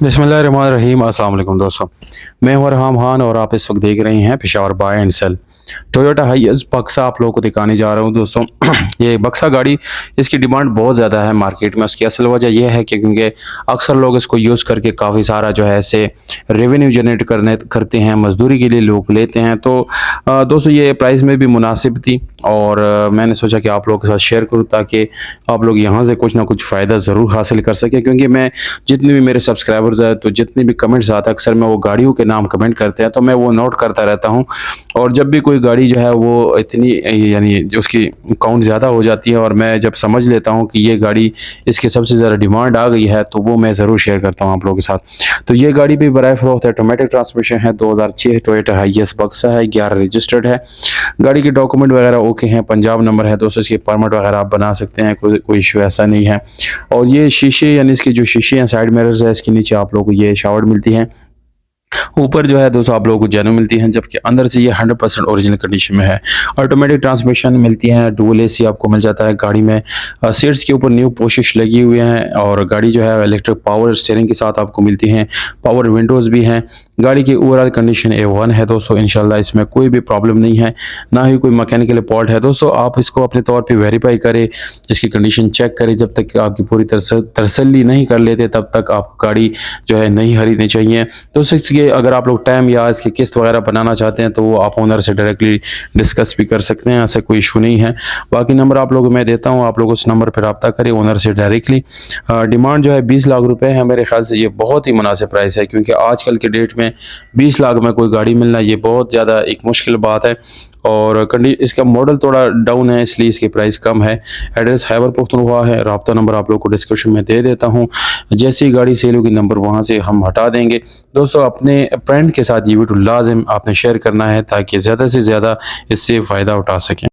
बिस्मिल्लाहिर्रहमानिर्रहीम। अस्सलाम वालेकुम दोस्तों, मैं हूं अरहम खान और आप इस वक्त देख रहे हैं Peshawar buy and sell. Toyota HiAce बक्सा आप लोगों को दिखाने जा रहा हूं दोस्तों। ये बक्सा गाड़ी, इसकी डिमांड बहुत ज़्यादा है मार्केट में। उसकी असल वजह यह है कि क्योंकि अक्सर लोग इसको यूज़ करके काफ़ी सारा जो है ऐसे रेवेन्यू जनरेट करते हैं, मजदूरी के लिए लोग लेते हैं। तो दोस्तों ये प्राइस में भी मुनासिब थी और मैंने सोचा कि आप लोगों के साथ शेयर करूँ ताकि आप लोग यहाँ से कुछ ना कुछ फ़ायदा ज़रूर हासिल कर सकें। क्योंकि मैं जितने भी मेरे सब्सक्राइबर्स हैं, तो जितने भी कमेंट्स आते हैं अक्सर मैं वो गाड़ियों के नाम कमेंट करते हैं, तो मैं वो नोट करता रहता हूँ। और जब भी कोई गाड़ी जो है वो इतनी यानी जो उसकी काउंट ज़्यादा हो जाती है और मैं जब समझ लेता हूँ कि ये गाड़ी इसकी सबसे ज़्यादा डिमांड आ गई है, तो वो मैं ज़रूर शेयर करता हूँ आप लोगों के साथ। तो ये गाड़ी भी बराए फरोख्त ऑटोमेटिक ट्रांसमिशन है, 2006 टोयोटा हाइएस्ट बक्सा है, 11 रजिस्टर्ड है। गाड़ी के डॉक्यूमेंट वगैरह ओके हैं, पंजाब नंबर है दोस्तों। इसकी परमिट वगैरह आप बना सकते हैं, कोई इशू ऐसा नहीं है। और ये शीशे यानी इसकी जो शीशे हैं, साइड मिरर्स है, इसके नीचे आप लोगों को ये शावर मिलती है। ऊपर जो है दोस्तों आप लोगों को जेनो मिलती है, जबकि अंदर से ये 100% ओरिजिनल कंडीशन में है। ऑटोमेटिक ट्रांसमिशन मिलती है, डुअल एसी आपको मिल जाता है गाड़ी में। सीट्स के ऊपर न्यू पोशिश लगी हुई हैं और गाड़ी जो है इलेक्ट्रिक पावर स्टीयरिंग के साथ आपको मिलती हैं। पावर विंडोज़ भी हैं। गाड़ी की ओवरऑल कंडीशन A1 है दोस्तों। इंशाल्लाह इसमें कोई भी प्रॉब्लम नहीं है, ना ही कोई मैकेनिकल फॉल्ट है दोस्तों। आप इसको अपने तौर पे वेरीफाई करें, इसकी कंडीशन चेक करें। जब तक आपकी पूरी तसल्ली नहीं कर लेते तब तक आपको गाड़ी जो है नहीं खरीदनी चाहिए। तो इसके अगर आप लोग टाइम या इसकी किस्त वगैरह बनाना चाहते हैं तो वो आप ओनर से डायरेक्टली डिस्कस भी कर सकते हैं, ऐसा कोई इशू नहीं है। बाकी नंबर आप लोगों को मैं देता हूँ, आप लोग उस नंबर पर रब्ता करें ओनर से डायरेक्टली। डिमांड जो है 20 लाख रुपए है। मेरे ख्याल से ये बहुत ही मुनासिब प्राइस है, क्योंकि आजकल के डेट में 20 लाख में कोई गाड़ी मिलना ये बहुत ज़्यादा एक मुश्किल बात है। और इसका मॉडल थोड़ा डाउन है, इसलिए इसकी प्राइस कम है। एड्रेस खैबर पख्तूनख्वा है। रब्ता नंबर आप लोग को डिस्क्रिप्शन में दे देता हूँ। जैसे ही गाड़ी सेल होगी नंबर वहाँ से हम हटा देंगे। दोस्तों अपने फ्रेंड के साथ ये वीडियो लाजिम आपने शेयर करना है ताकि ज़्यादा से ज़्यादा इससे फ़ायदा उठा सकें।